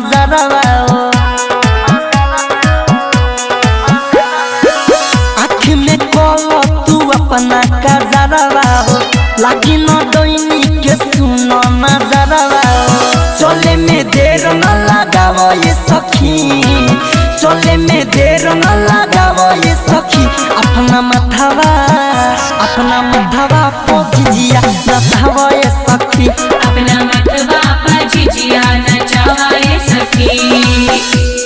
नजरवा आँख में कोलो तू अपना कजरवा लागी न डोइनी के सुनो नजरवा चले में देर न लगावो ये सखी चले में देर न लगावो ये सखी अपना मथवा पोजिया नचावो ये सखी अपना मथवा पोजिया नचावो ये सखी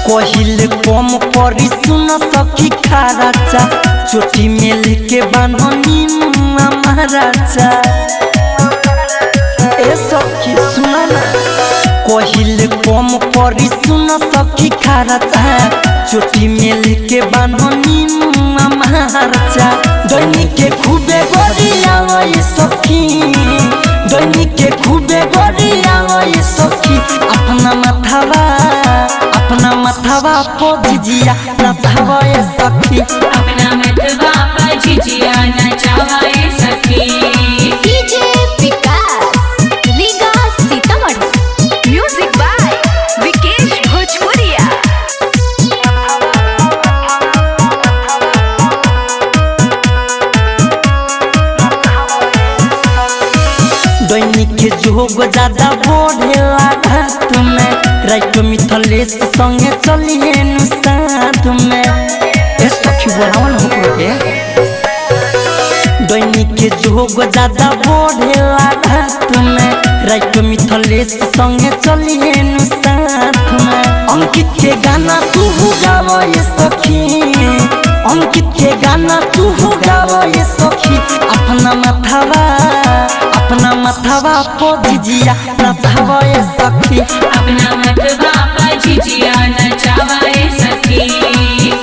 कोहिल कम परी सुन सखी खाराचा चोटी में लेके बान्हनी महाराजा ए सखी सुना ना कोहिल कम परी सुन सखी खाराचा चोटी में लेके बान्हनी महाराजा दैनिक के खूबे गोरिया ये सखी दैनिक के खूबे गोरिया ये सखी अपना मथवा पोजिया नचावो ये सखी अपना मथवा पोजिया नचावो ये सखी डीजे विकास लीगा सीतामढ़ी म्यूजिक बाय विकेश भोजपुरिया दैनिक के जोग ज्यादा बढ़ेला घाट में राइट मिथलेश संगे चलिए साथ में ए सखी बोलावन हो के दैनिक के जोग ज्यादा बढ़ेला घाट में राइट मिथलेश संगे चलिए साथ में अंकित के गाना तू गावो ये सखी अंकित के गाना तू गावो ये सखी अपना मथवा पोजिया नचावो ये सखी अपना मथवा पोजिया नचावो ये सखी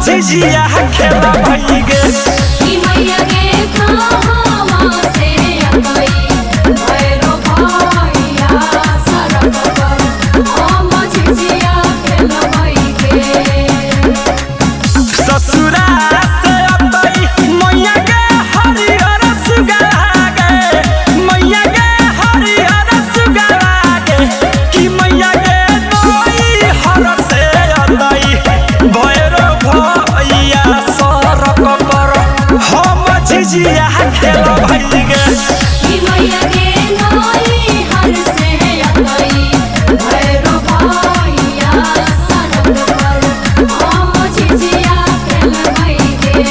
झिझिया खेला भई गे कि मैया के खावा से अगई भैरो भैया सरग पर हम झिझिया खेला भई गे ससुरा से अतई मैया के हरिहर सुगा गे मैया के हरिहर सुगा गे कि मैया के नई हर से अतई भैरो भैया सरक पर हम झिझिया खेला भई गे कि मैया के नई हर से अगई भैरो भैया सरग पर हम झिझिया खेला भई गे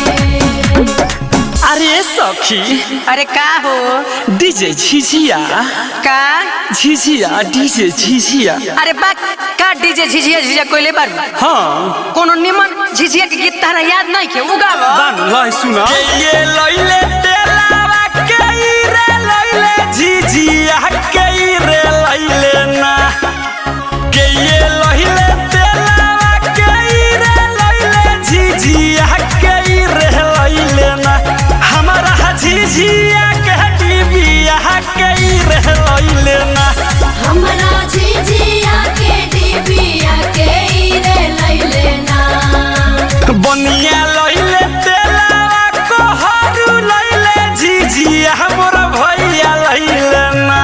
अरे सखी अरे का हो डीजे झिझिया का झिझिया डीजे झिझिया अरे बा का डीजे झिझिया झिझिया कोइले बार हाँ कोनो निमन झिझिया के गीत तारा याद नहीं के उगावो गान लाई सुना ये लइले तेलावा के रे लइले झिझिया के रे लइले ना के ये लइले तेलावा के रे लइले झिझिया के रे लइले ना हमारा झिझिया के डिबिया के रे लइले ना हमरा झिझिया के डिबिया के रे लइले ना बनिया लइले तेलावा को हरू लइले झिझिया मोर भैया लइले ना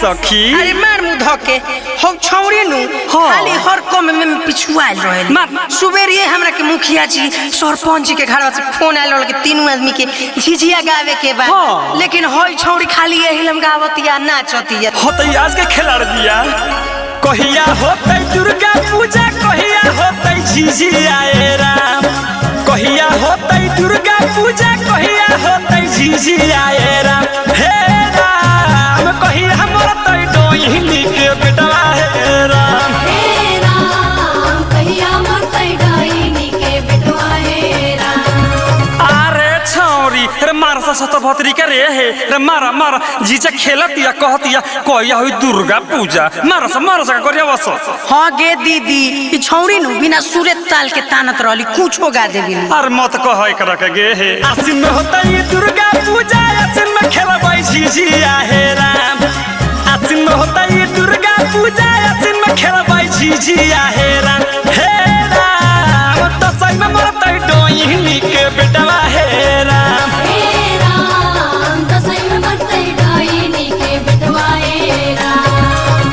सखी अरे मार मुंह धके हम छौड़ी नु हाँ। खाली हर कम में पिछुआल रहे मार। सुबेरिए हमरा के मुखिया जी सरपंच जी के घरवा से फोन आयल रहल के तीनों आदमी के झिझिया गावे के बा हाँ। लेकिन होई छौड़ी खाली यही लम गावतिया नाचतिया होतई आज के खिलाड़ दिया कहिया होतई दुर्गा पूजा कहिया होतई झिझिया ए राम कहिया होतई दुर्गा पूजा कहिया होतई झिझिया ए राम हे राम कहिया हमर तई डोहिनी के बेटवा हे राम हे राम कहिया मरतै डाइनी के बेटवा हे राम अरे छौरी रे मार सा सतभत्री के रे हे रे मारा मारा जीजा खेलतिया कहतिया कहिया होई दुर्गा पूजा मार सा करिया बस हां गे दीदी ई छौड़ी नु बिना सुरे ताल के तानत रहली कुछो गा देबी अरे मत कह कर के गे हे आसिन में होता ये दुर्गा पूजा आसिन में खेलबै झिझिया हे राम आसिन में होता ये दुर्गा पूजा आसिन में खेलबै झिझिया हे राम दसई में मरतै डोहिनी के बेटवा हे राम हे राम दसई में मरतै डाइनी के बेटवा हे राम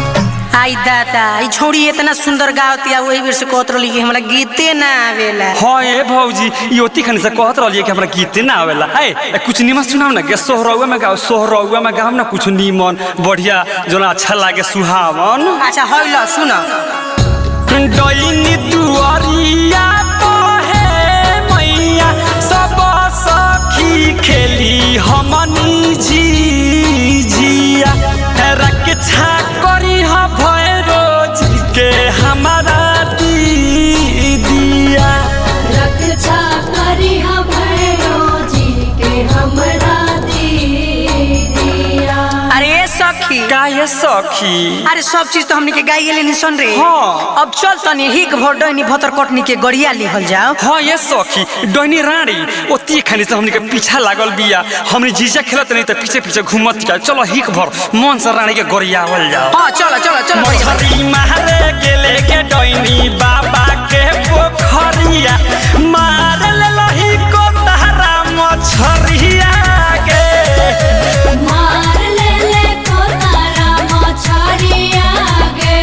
आई दादा ई छौड़ी इतना सुंदर गावतिया वही बेर से कहत रहली कि हमरा गीते ना आवेला हाँ ए भौजी योती खनी से कहत रहलिए कि हमरा गीते ना आवेला ए कुछ नीमन सुनाओ ना गे सोहरौआ में गाओ ना कुछ नीमन बढ़िया जोना अच्छा लागे सुहावन अच्छा होइला सुन डोइनी दुआरिया पहे मैया सब सखी खेली हमनी झिझिया रक्षा करी ह भैरोज के हमारा दीदिया रक्षा करी हम भैरो जी के हमरा दीदिया अरे सखी का ये सखी अरे सब चीज तो हमनी के गाइए लेनी सुन रे हाँ। अब चल तनी हिक भर डैनी भतर कटनी के गड़िया लिहल जाओ हाँ ये सखी डोइनी रानी ओती खानी से हमनी के पीछा लागल बिया हमनी जीजा खेलत नहीं तो पीछे पीछे घूमत जा चलो हिक भर मन से रानी के गरियावल जाओ हाँ चलो चलो चलो बढ़िया। मछरी मारे के लेके डोइनी बाबा के पोखरिया मार लही को तहरा मछरिया के मार ले को तारा मछरिया गे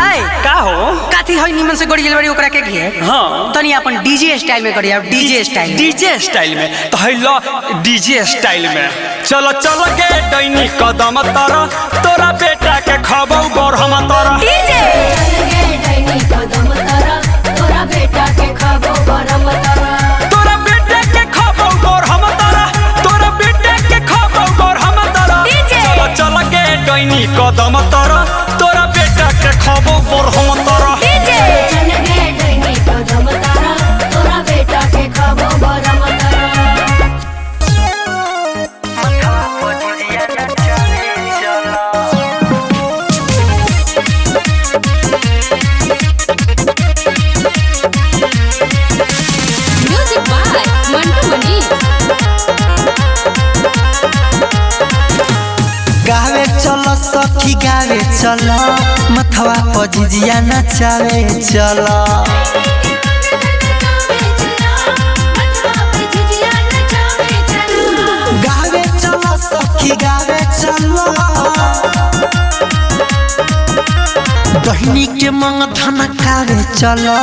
आय का हो काथी होई निमन से गड़िया बड़ी ओकरा के घे हाँ तनी अपन डीजे स्टाइल में गड़िया डीजे स्टाइल डीजे स्टाइल में तो है लो डीजे स्टाइल में चलो चलो गे डोइनी कदम तोरा तोरा बेटा के खबौ बर हम तोरा डीजे चल गे डाइनी कदम तारा तोरा बेटा के खाबो बरम तारा तोरा बेटा के खबौ बर हम तोरा तोरा बेटा के खबौ बर हम तोरा डीजे। चलो चलो गे डोइनी कदम तोरा तोरा बेटा के खबौ बर हम तोरा डीजे चल गे डाइनी कदम तारा तोरा बेटा के खाबो बरम तारा म्यूजिक बाय मंटू मनी गावे चलो सखी गावे चलो मथवा पर झिझिया नचावे चलो गावे चलो सखी गावे चलो दहिनी के मंग धनकावे चलो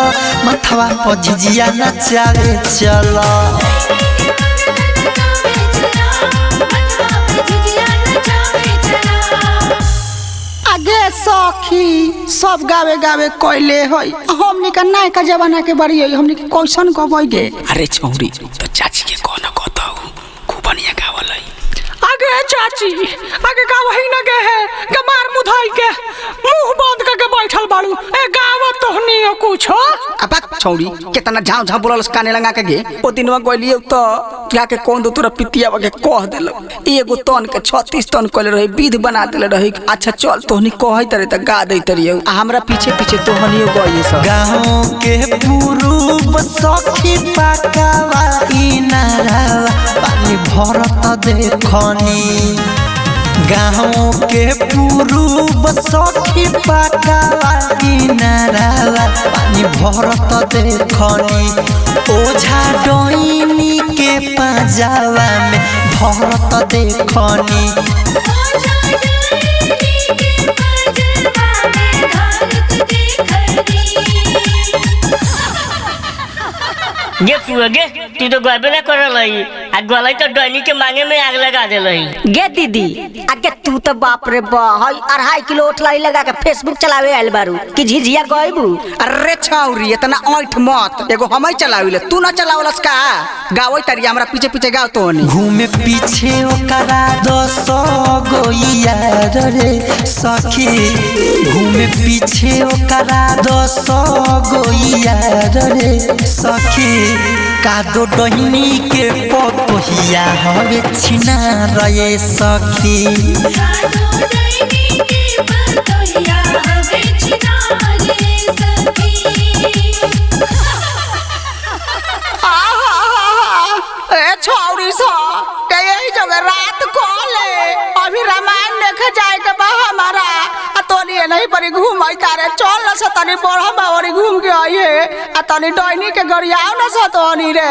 मथवा पर झिझिया नचावे चलो आगे सखी सब गावे गावे कोइले होई हमनी का नायका जमाना के बारी होई हमनी के क्वेश्चन कबई गे अरे छौरी तो चाची के कौन कहताऊ खूब बढ़िया गावल है आगे चाची आगे गावही न गे है गमार मुधाई के मुंह बंद करके बैठल बाड़ू ए गावत तो नहीं कुछ हो अब छौरी कितना झाव झाव बोलल काने लगा के गे ओ दिनवा गइलियो तो क्या के कौन दो तोरा पितिया के कह देलो एगो तन के 36 तन कइले रही विध बना देले रही अच्छा चल तोहनी कहै तरे त गा दै तरियो आ हमरा पीछे पीछे तोहनियो गइए सब गाँव के पुरूब सखी पाकावा इनारावा पानी भरत देखनी गाँव के पुरूब सखी पाकावा इनारावा पानी भरत देखनी ओझा डोइनी के पाजावा में भरत देखनी गे फुआ गे तू तो गबे ना करल हई आ गलई तो डैनी के मांगे में आग लगा देलई। गे दीदी आगे तू तो बाप रे बा हई 2.5 किलो ओठलाई लगा के फेसबुक चलावे आइल बारू कि झिझिया गइबू। अरे छौरी इतना ऐठ मत, एगो हमई चलाविले तू ना चलावलस का? गावई तरी हमरा पीछे पीछे गाव तोनी। घूमे पीछे ओकरा 10 गो यार रे सखी, घूमे पीछे ओकरा 10 गो यार रे सखी, कादो डहिनी के पतोहिया हवे छिना रे सखी। ए छौरी सा के यही जगह रात को ले अभी रामायण देखे जाए के बा हमारा आ तोनी नहीं परी घूमई तारे चल न तनी बड़ा बावरी घूम के आइए आ तनी डैनी के गरियाव न तोनी रे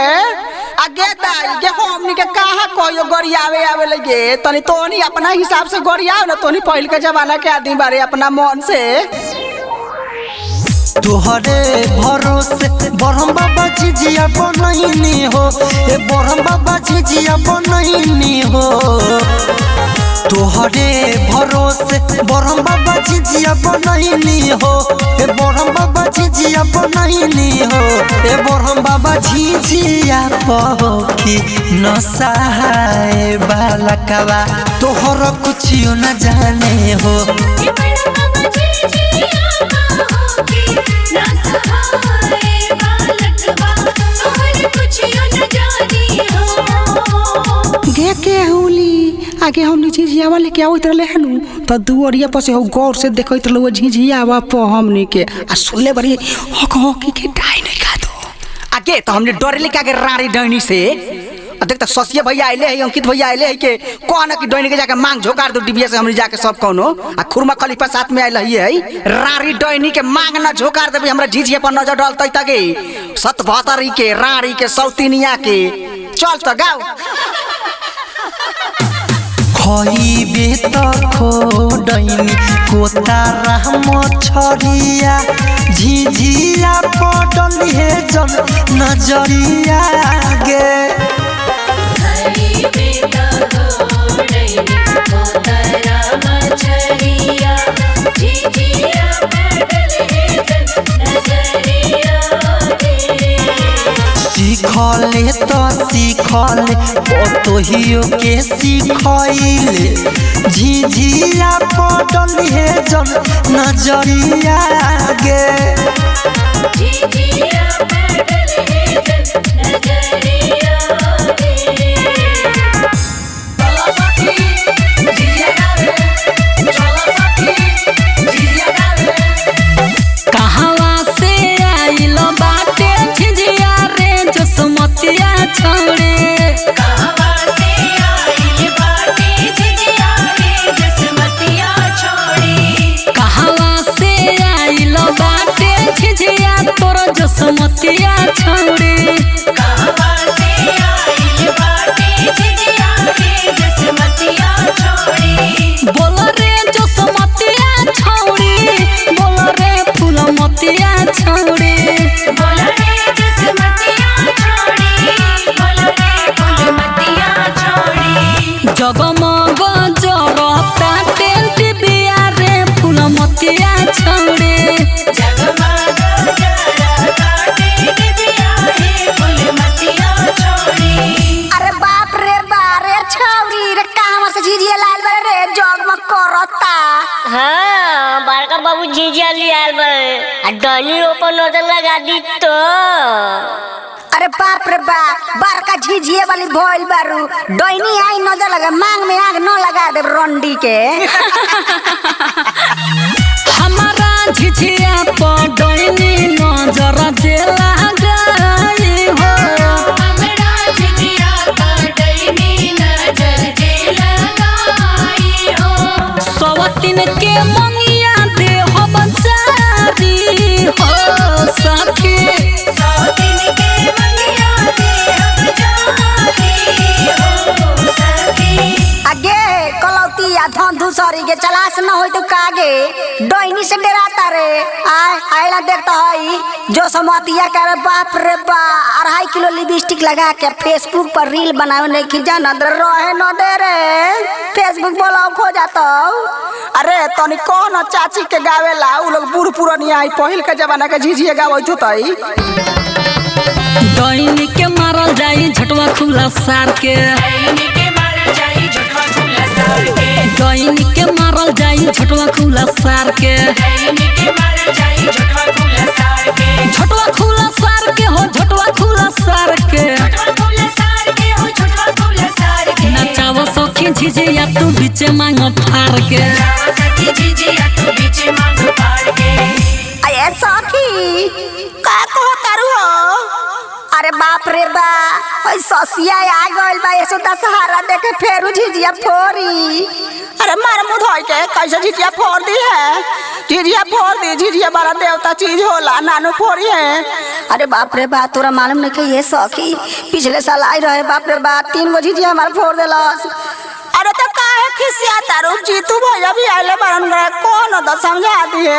आ गे दाई गे हमनी के कहां कोयो गरियावे आवे लगे तनी तोनी अपना हिसाब से गरियाव न तोनी पहिल के जमाना के आदमी बारे अपना मन से। तोहरे भरोसे बरहम बाबा झिझिया बनैनी हो, ए बरहम बाबा झिझिया बनैनी हो। तोहरे भरोसे बरहम बाबा झिझिया बनैनी हो, ए बरहम बाबा झिझिया बनैनी हो। ए बरहम बाबा झिझिया पहोखी न सहाय बालकवा तोहर कुछियो न जाने हो। देखे हुली आगे हम झिझियावा लेके आवत रहले हनु तो दुअरिया पर से गौर से देखत रहलो झिझियावा प हमनी के आ सुनले बड़ी हक हकी के डाई नहीं खा दो आगे तो हमने डरे लेके आगे रारी डैनी से देख तो ससिया भैया आइले है अंकित भैया आइले है के कहना कि डैनी के जाके मांग झोकार दो डिबिया से हमने जाके सब कोनो आ खुरमा खलीफा साथ में आइल है रारी डैनी के मांग ना झोकार देबे हमरा झिझिया पर नजर डालतै तगे सत भतरी के रारी के सौतीनिया के चल तो गाओ। खइबे त खोडैनी कोतारा मछरिया झिझिया पडल हे जल नजरिया गे। सीखले तो सीखले पतोहियो के सीखले झिझिया पडल हे जल नजरिया गे। कहवा से आइल बाटे झिझिया रे जसमतिया छोड़े, कहवा से आइल बाटे झिझिया रे जसमतिया छोड़े, कहवा से आइल बाटे झिझिया तोर जसमतिया छोड़े, कहवा से आइल बाटे झिझिया रे जसमतिया छोड़े। बोल रे जसमतिया छोड़े, बोल रे फूलमतिया छोड़े, बोल रे जसमतिया छोड़े, बोल रे फूलमतिया छोड़े। जगमग जरता टेंट बिया रे फूलमतिया छोड़े, जगमग जरता टेंट बिया रे फूलमतिया छोड़े। अरे बाप रे बारे छौरी रे कहवा से झिझिया लाल बारे रे जगमग करता। हाँ बड़का बाबू झिझिया ले आयल बा आ डैनी ऊपर नजर लगा दी तो। अरे बाप रे बाप बड़का झिझिया वाली भइल बारू डैनी आई नजर लगा मांग में आग न लगा दे रंडी के। हमारा झिझिया पर डैनी नजर जे लगाई हो, हमरा झिझिया पर डैनी नजर जे लगाई हो। सवतिन के मंगिया दे हो बचारी हो सखी, सवतिन के मंगिया दे हो बचारी हो सखी। आगे कलौती आ धन धुसरी के चलास न होई तो कागे डैनी से डराता रे आय आइला देखता हई जो समतिया करे बाप रे बा 2.5 किलो लिपस्टिक लगा के फेसबुक पर रील बनावे नहीं कि जाना रहे न दे रे फेसबुक बोलाओ खो जाता। अरे तनी कौन चाची के गावेला उ लोग बूढ़ पुरानिया आई पहिल के जमाना के झिझिया गावत होतई। डैनी के मारल जाई झटवा खुला सार के डैनी के मारल जाई झटवा खुला सार के झटवा खुला सार के हो झटवा खुला सार के नचाव सखी झिझिया तू बीचे मांग फार के अये सखी का कहो तारू हो। अरे बाप रे बा ओइ ससिया आ गइल बा ऐसो दशहरा देखे फेरू झिझिया फोरी। अरे मार मुंह धोई के कैसे झिझिया फोड़ दी है। झिझिया फोड़ दी झिझिया बड़ा देवता चीज होला नानू फोड़ी है। अरे बाप रे बा तोरा मालूम नहीं कि ये सखी पिछले साल आई रहे बाप रे बा 3 गो झिझिया हमार फोड़ देलस। अरे तो काहे खिसिया तारू जीतू भैया भी आइले बारन गए कौन तो समझा दिए।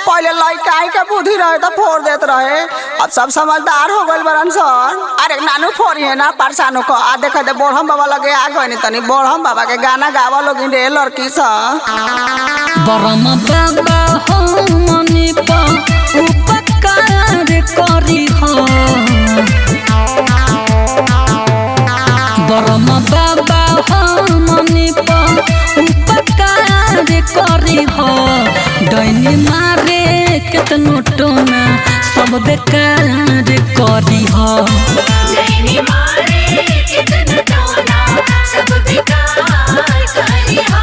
पहले लइका के बुद्धि रहे तो फोड़ देत रहे अब सब समझदार हो गइल बरन सन। अरे नानू फोड़ी है ना परसानो को आ देख दे बोरहम बाबा लगे आ गए तनी बोरहम बाबा के गाना गावा लोग रे लड़की सा। बरम बाबा हो मनी पा उपकार करी हो बरम बाबा हो मनी पा उपकार करी हो डैनी मारे केतनो टोना सब बेकार करी हो डैनी मारे केतनो टोना सब बेकार करी हो।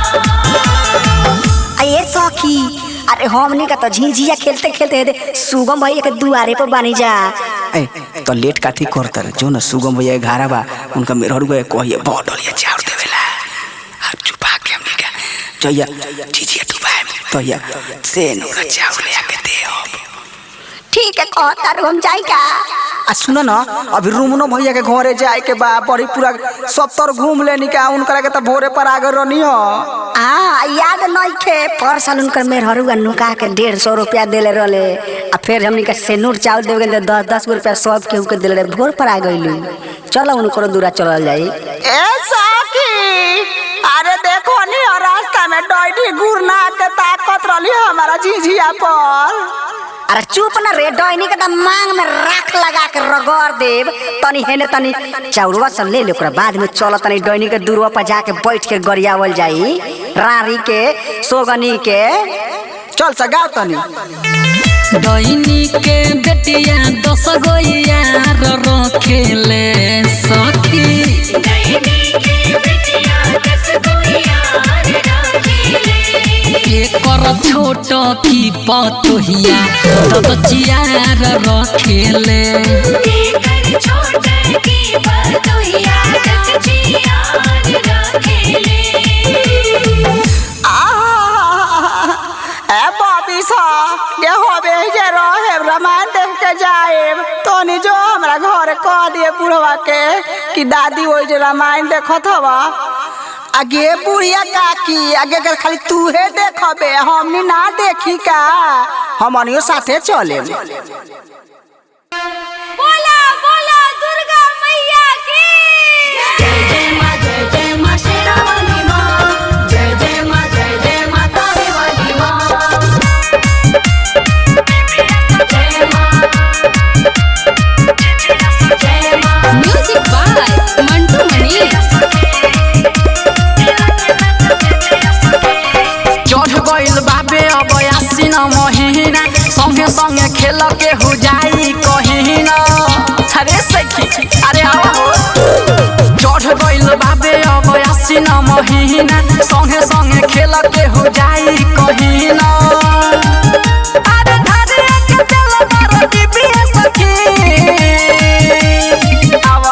अये सखी अरे हमनी का तो झिझिया खेलते खेलते सुगम भैया के दुआरे पर बानी जा। ए तो लेट काथी करत रे जो न सुगम भैया घारा बा उनका मेहर गए कहिए बहुत डलिया चाउर देवेला अब चुपा के हमनी का जइया झिझिया डुबाए तो या से नुका चाउर ले के दे अब। ठीक है कहता रू हम जाई का। आ सुनो ना अभी रूमनो भैया के घरे जाए के बा बड़ी पूरा 70 घूम लेनी का उनकरा के त भोरे पर आगे रहनी हो। हाँ याद नहीं खे पर साल उनकर मेहरुआ नुका के 150 रुपया देले रहले आ फिर हमनी का सेनूर चावल देवे के 10 रुपया सब केहू के देले भोर पर आ गइलू। चलो उनको दूरा चलल जाई। ए साकी अरे देखो नी रास्ता में डॉइडी गुरना के ताकत रहली हमारा झिझिया पर। अरे चुप ना रे डॉइनी के त मांग में राख लगा के रगड़ देव तनी हेने तनी चाउरवा सब ले ले ओकरा बाद में चलो तनी डॉइनी के दूरवा पर जाके बैठ के गरियावल जाई रारी के सोगनी के। चल सा गाओ तनी डैनी के बेटिया 10 गो यार रखेले सखी डैनी के बेटिया 10 गो यार रखेले एकर छोट की पतोहिया दबचियार रखेले एकर छोट की पतोहिया दबचियार रखेले। ए बॉबी सा ये होबे जे रहे रामायण देख के जाए तो नी जो हमरा घर कह दिए बुढ़वा के कि दादी ओइ जे रामायण देखत हवा आगे बुढ़िया काकी आगे के खाली तूहे देखबे हमनी ना देखी का हमनियो साथे चले। बोला बोला दुर्गा मैया की जय जय मां शेरावाली मां जय मां तारे वाली मां जय मां। म्यूजिक बाय मंटू मनी। चढ़ गइल बाबे अब आसीन महीना संगे संगे खेल के हो जाई कहीना। अरे सखी अरे आओ चढ़ गइल बाबे अब आसीन महीना संगे संगे खेल के हो जाई कहीना। अरे धारे के चल मारो दीदी सखी अब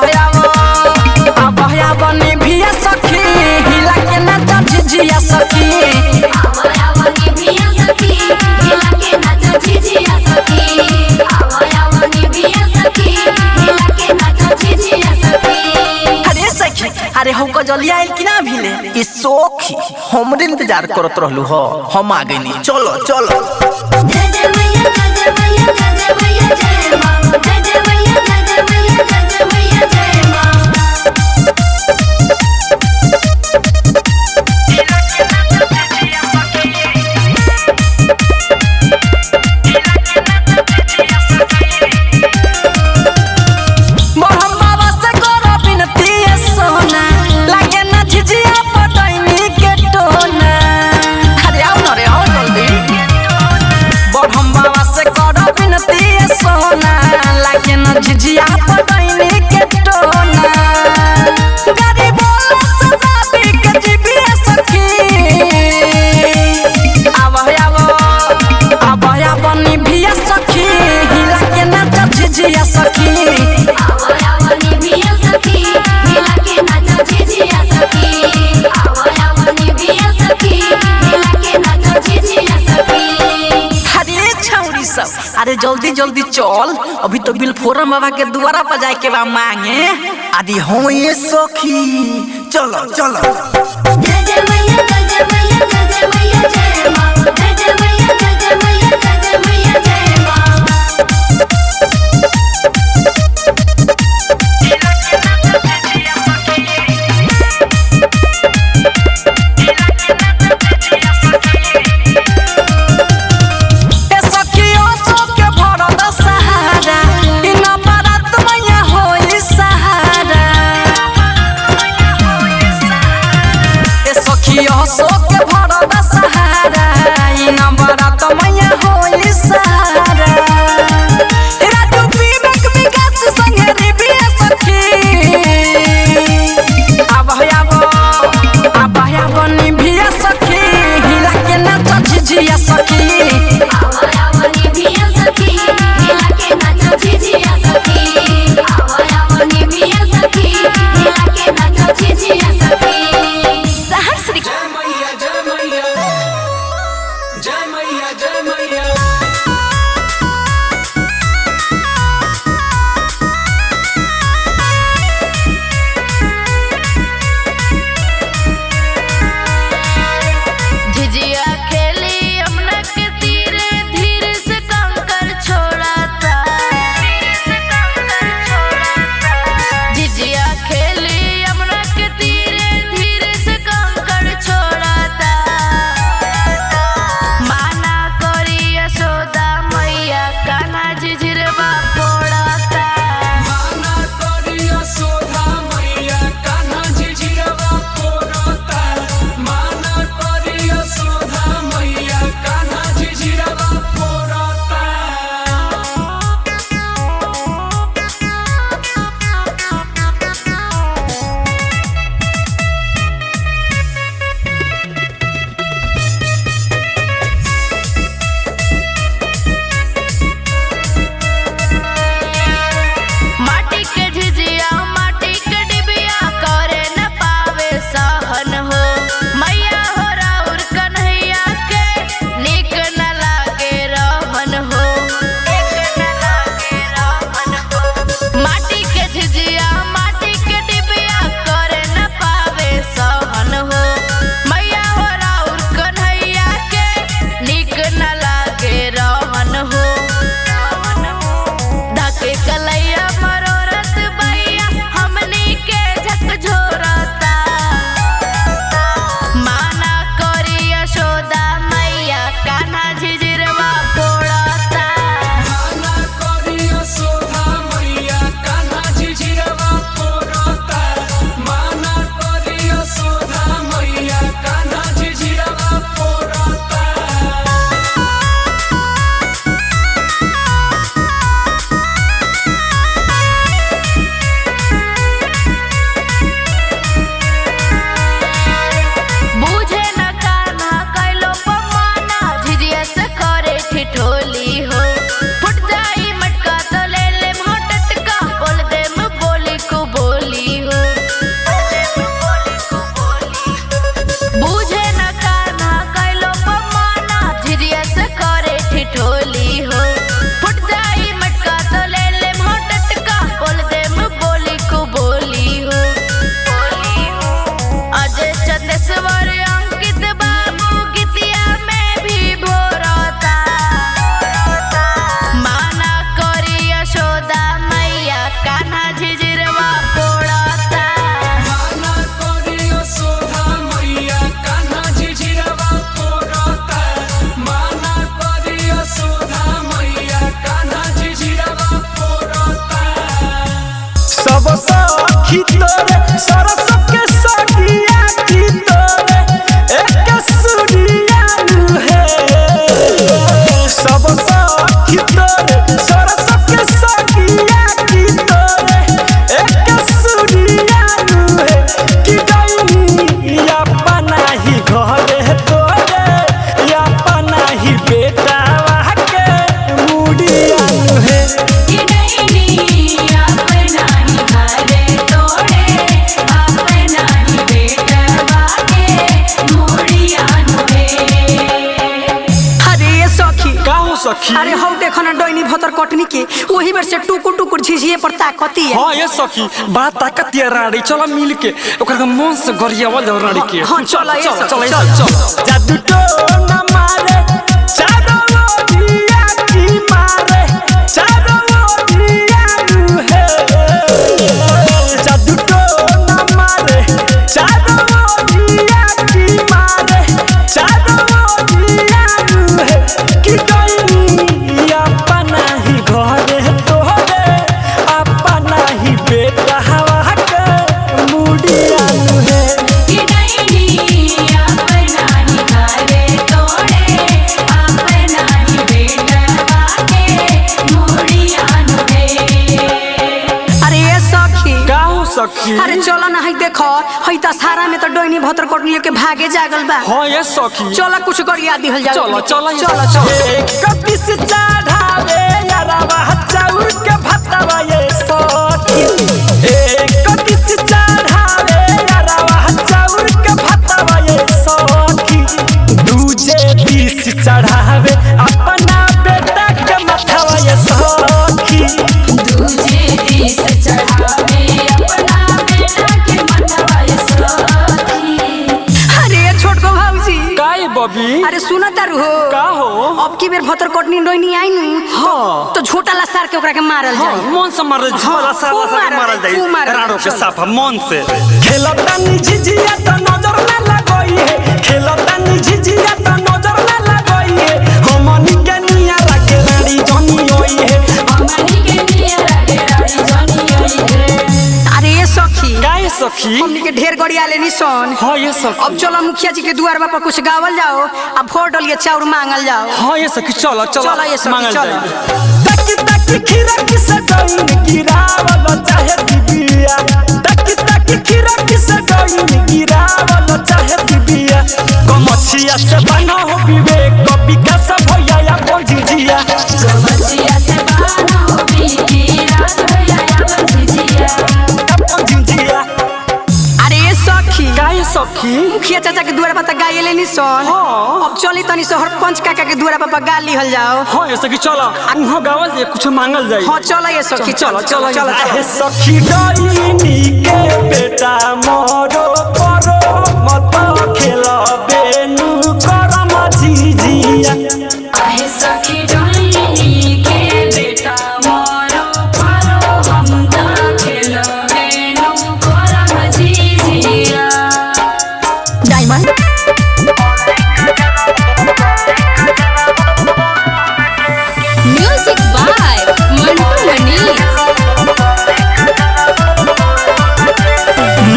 बनी भी सखी हिला के ना झिझिया सखी अरे हमको जल्दिया आइल कि ना भिले ई सोखी हमरे इंतजार करत रहलू हो हम आ गइनी चलो चलो। जय जय मैया जय जय मैया जय जय मैया जय मां जय जय मैया जय जय मैया जय जय अरे जल्दी जल्दी चल, अभी तो बिलफोरम बाबा के द्वारा पर जाए के बा मांगे। आदि हो ये सखी, चलो चलो। जय जय मैया जय जय मैया जय जय मैया जय माँ, जय जय मैया जय जय मैया जय जय मैया जय माँ। सोके भरो दशहरा ई नंबरा तो मैया होई सहारा। राजू विवेक विकास संगे रिबी सखी, अब निभिया सखी, हिला के नाच झिझिया सखी। निभिया सखी, हिला के नाच झिझिया सखी। निभिया सखी, हिला के नाच झिझिया सखी। सखी तोरे सरस के सखिया की तोरे एक सुरिया है। सब सखी तोरे सरस के सखिया की तोरे एक सुरिया है। कि गई या पनाही घरे तोरे या पनाही बेटा के मुड़िया है। अरे हम देखो ना डोइनी भतर कटनी के वही बेर से टुकुर टुकुर झिझिए पर ताकती है। हां ये सखी बड़ा ताकत है रानी चलो मिल के ओकर मन से गरियावल जाओ रानी के। हां चल चल जादू तो न मारे चारों ओरिया की मारे चारों ओरिया है जादू तो न मारे चारों ओरिया की मारे चारों ओरिया है कि कोई अपना ही घर तोरे अपना ही बेटा हवा के मुड़िया है कि नहीं अपना ही घर तोड़े अपना ही बेटा के मुड़िया है। अरे ये सखी का हो सखी अरे चलो ना हई देखो हई त सारा में तो डोइनी भतर कटनी के भागे जागल बा। हां ये सखी चलो कुछ गरिया दिहल जाओ। चलो चलो चलो कपी से चढ़ावे यारावा चाउर के भतवा ये सखी कपी से चढ़ावे यारावा चाउर के भतवा ये सखी दूजे बीस चढ़ावे अपना बेटा के मथवा ये सखी दूजे दिस चढ़ावे अपना बेटा के मनवा सखी। अरे छोटको भौजी काई बबी अरे सुना तारू हो का हो अब की बेर भतर कटनी डोइनी आई नु हाँ। तो छोटा लसार के ओकरा के मारल हाँ, जाए। मन से मारल हाँ, साला खूब मारल मारल जाए, खूब जाए मारल राड़ो के जाए। साफा मन से खेलता नि झिझिया त नजर ना लगई है खेलता नि झिझिया त नजर ना लगई है हमनी के निया रखे रानी जनी होई है हमनी के निया रे रानी जानी आई है। अरे ये सखी काहे सखी हमनी के ढेर गरिया लेनी सन। हां ये सखी अब चलो मुखिया जी के द्वार पर कुछ गावल जाओ अब फोड़ डलिए चाउर मांगल जाओ। हां ये सखी चलो चलो ये सखी, मांगल चलो। जाए तक खीरा किसे डोइन गिरावल चाहे दिबिया तक खीरा किसे डोइन गिरावल चाहे दिबिया कमछिया से बना हो विवेक विकास भैया या पंजीजिया गोमतिया से बाना हो बीती रात भैया पंजीजिया। पंजीजिया अरे ये सखी काहे सखी मुखिया चाचा के द्वार पर गाये लेनी सन। हाँ। अब चली तनी शहर पंच काका के द्वार पर गा लिहल जाओ। हां ये सखी चलो उहो गावल जे कुछ मांगल जाई हाँ चलो ये सखी चलो चलो चलो चलो आहे सखी डाइनी के बेटा मोरो करो मत खेलबे नु करम झिझिया आहे सखी डोइनी के बेटा मोरो पारो हम ता खेलबे नु करम झिझिया। Diamond Music by Mantu Manish.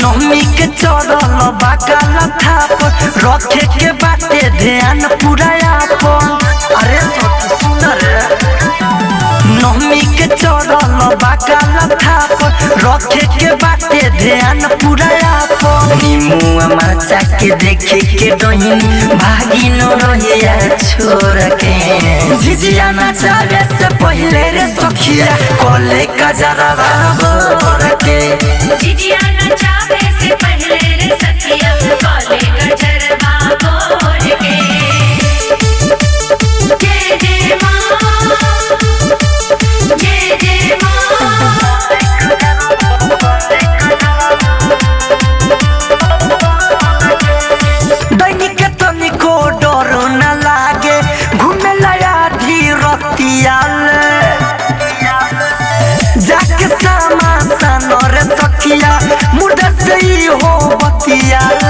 नवमी के चढ़ल बाकाल थाप रखे के बाटे ध्यान पूरा आपन अरे सखी सुन रे नवमी के चढ़ल बाकाल थाप रखे के बाटे ध्यान पूरा आपन नीमुआ मरचा के देखे के डोहिनी भागी न रहिया छोड़ के झिझिया नचावे से पहले रे सखिया कोले कजरा बोर के झिझिया नचावे से पहले रे सखिया काले गजरवा बोल के। जय जय मां जय जय मां। दैनिक तनिको डर न लागे घूमे लया धीरतियाल जाके सामा सानर सखिया मुर्दा से ही हो बतियाल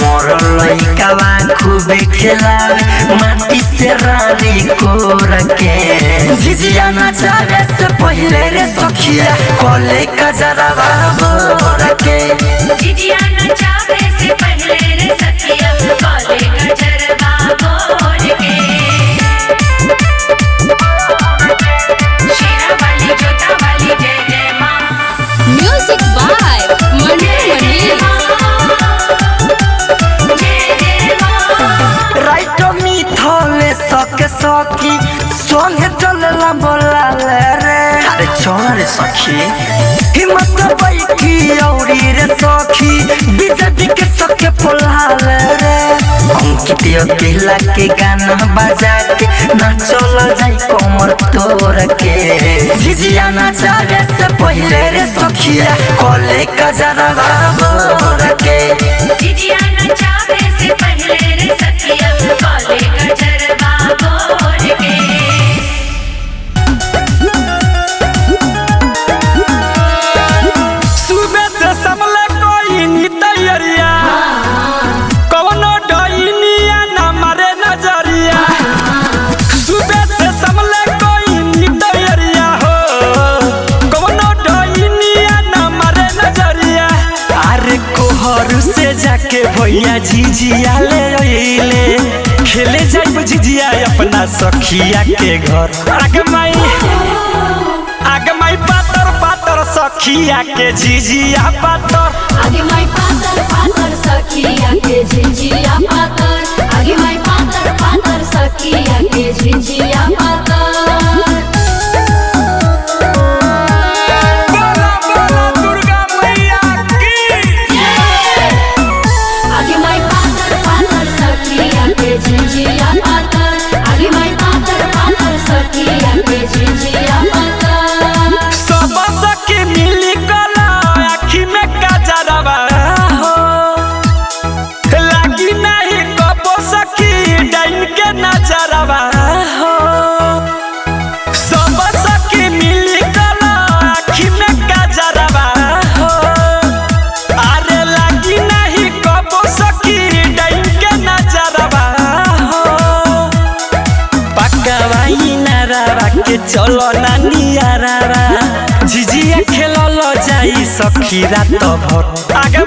मोर लइकावा खूबे खेलावे माटी से रानी को रखे झिझिया नचावे से पहले रे सखिया कोले कजरावा बोर के झिझिया नचावे से पहले रे सखिया काले गजरवा बोल के। शेरा वाली जोता वाली जय जय मां। Music by Mantu Manish. राइट मिथले सके सखी संगे चलला बोला रे अरे चल रे सखी हिम्मत बैठी औरी रे सखी बीजेपी के सके पोला रे अंकित अकेला के गाना बजा के ना चलो जाई कमर तोड़ के झिझिया नचावे से पहले रे सखिया कोले कजरवा बोर के झिझिया नचावे से पहले रे सखिया कोले कजरवा बोर के सुबह से समले कोई नी तैयारिया कवनो डइनिया ना मारे नजरिया सुबह से समले कोई नी तैयारिया हो कवनो डइनिया ना मारे नजरिया अरे कोहर से जाके भैया झिझिया ले अइले खेले जाइब झिझिया अपना सखिया के घर आगे माई पातर पातर सखिया के झिझिया पातर आगे माई पातर पातर सखिया के झिझिया पातर आगे माई पातर पातर सखिया के झिझिया पातर बोला बोला दुर्गा मैया की आगे माई पातर पातर सखिया के झिझिया पातर आगे माई पातर पातर सखिया के झिझिया पातर सब सखी मिली कला आँखी में गजरवा हो लागी नहीं कबो सखी डाइन के नजरवा हो सब सखी मिली कला आँखी में गजरवा हो अरे लागी नहीं कबो सखी डाइन के नजरवा हो पकवाई नारावा के चलो नानियारावा झिझिया खेलल जाई सखी रात भर आगे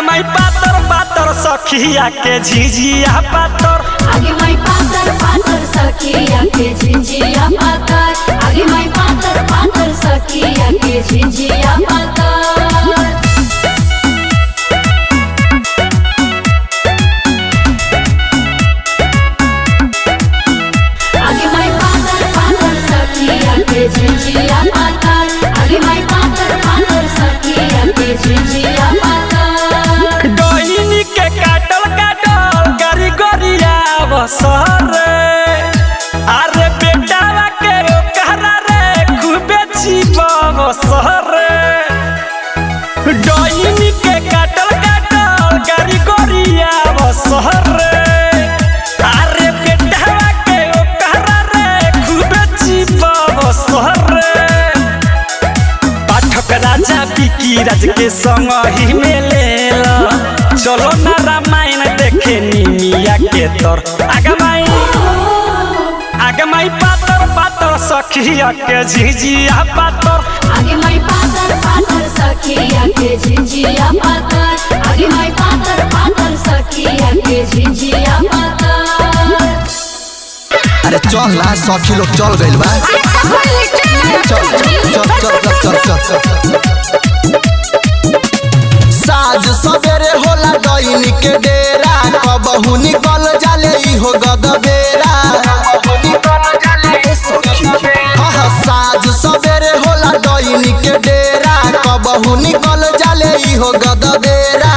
माई पातर पातर सखिया के झिझिया पातर आगे माई पातर पातर सखिया के झिझिया पातर आगे माई पातर पातर सखिया के झिझिया पातर आगे माई पातर पातर सखिया के झिझिया पातर आगे माई पातर पातर सखिया के झिझिया पातर डोइनी के काटल काटल गरी गरिया बसर अरे बेटावा के कहरा रे खूबे जीव बसर डोइनी के काटल काटल गरी गरिया बसर अरे बेटावा के कहरा रे खूबे जीव बसर पाठक राजा बिकी राज के संग ही में लेला चलो ना रामायण देखे निमिया के तर आगे माई पातर पातर सखिया के झिझिया पातर आगे माई पातर पातर सखिया के झिझिया पातर आगे माई पातर पातर सखिया के झिझिया पातर अरे चल ना सखी लोग चल गइल बा चल चल चल चल चल चल साज सवेरे होला डइनी के डेरा कबहू निकल जाले इहो गदबेरा हाँ साज सवेरे होला डइनी के डेरा कबहू निकल जाले इहो गदबेरा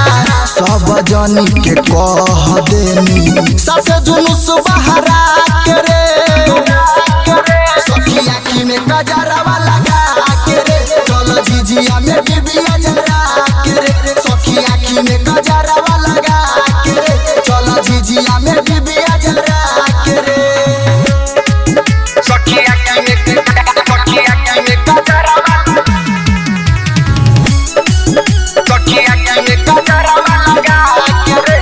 सब जनी के कह देनी सबसे जुलूस बहरा के रे सखी आँखी में कजरवा लगा के रे चल झिझिया में बिबिया जरा के रे सखी आँखी में कजरवा लगा के रे चल झिझिया में बिबिया जरा के रे सखी आँखी में कजरवा सखी आँखी में कजरवा लगा के रे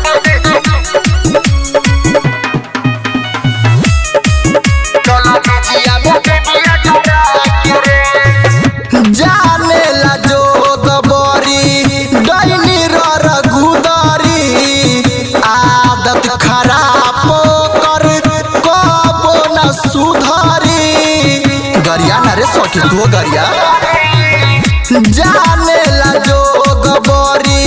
जाने ला जोग बरी डैनी रर गुदरी आदत खराब कर कबो न सुधरी गरिया ना रे सखी तू गरिया जाने ला जोग बरी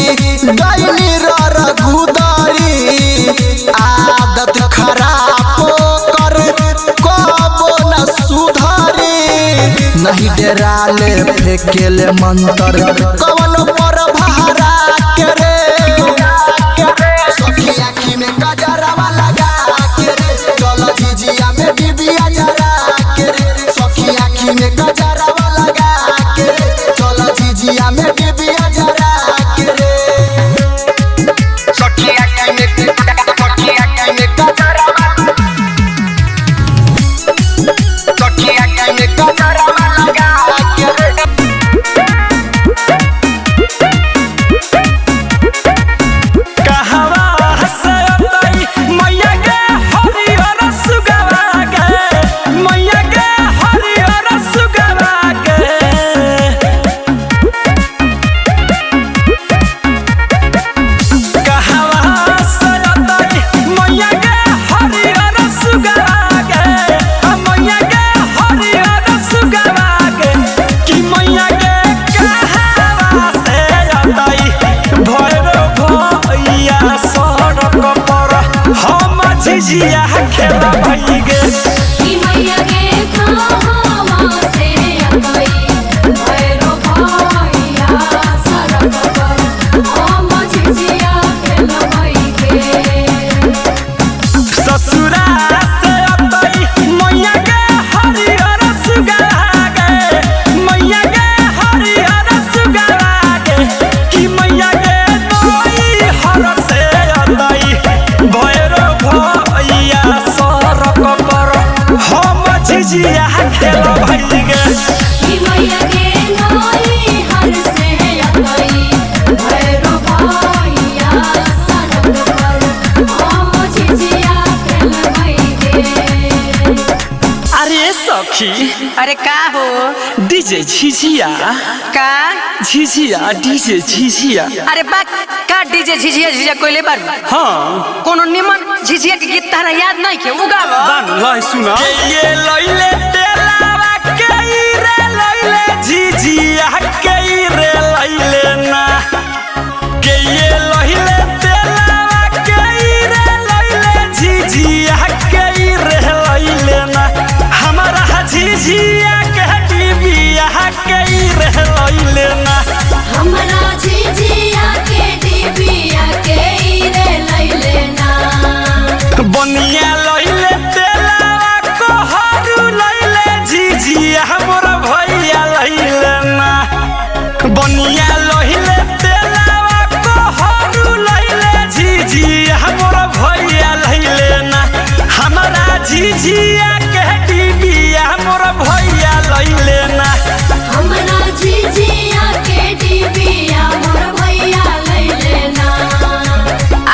डैनी रर गुदरी आदत खराब कर कबो न सुधरी नहीं डराले फेकेले मंतर कवन पर भारा के रे सखी सखी आँखी में गजरवा लगा के रे चल झिझिया में डिबिया जरा के रे सखी आँखी में गजरवा लगा के रे चल झिझिया में डिबिया जरा के रे सखी आँखी में गजरवा सखी आँखी में गजरवा लगा के रे झिझिया खेला भई गे कि मैया के कहावा से अतई भैरो भैया सरक पर हम झिझिया खेल भई गे ससुरा से अतई मैया के हरियर सुगरा गे मैया के हरियर सुगरा गे कि मैया के नई हर से अतई भैरो भैया सरक पर हम झिझिया खेल भई गे कि मैया के नई हर से अतई भैरो भैया सरक पर हम झिझिया खेल भई गे अरे सखी अरे का हो डीजे झिझिया का झिझिया डीजे झिझिया अरे बा का डीजे झिझिया झिझिया कोइले बार हाँ कोनो निमन झिझिया के गीत तारा याद नहीं के उगाव बान लाई सुना ये लइले तेलावा के रे लइले झिझिया के रे लइले ना के ये लइले तेलावा के रे लइले झिझिया के रे लइले ना हमारा झिझिया के डिबिया के रे लइले ना हमरा झिझिया के डिबिया के रे लइले ना बनिया लइले तेलावा को हरू लइले झिझिया मोर भैया लइले ना बनिया लइले तेलावा को हरू लइले झिझिया मोर भैया लइले ना हमारा झिझिया के डिबिया मोर भैया लइले ना हमरा झिझिया के डिबिया मोर भैया लइले ना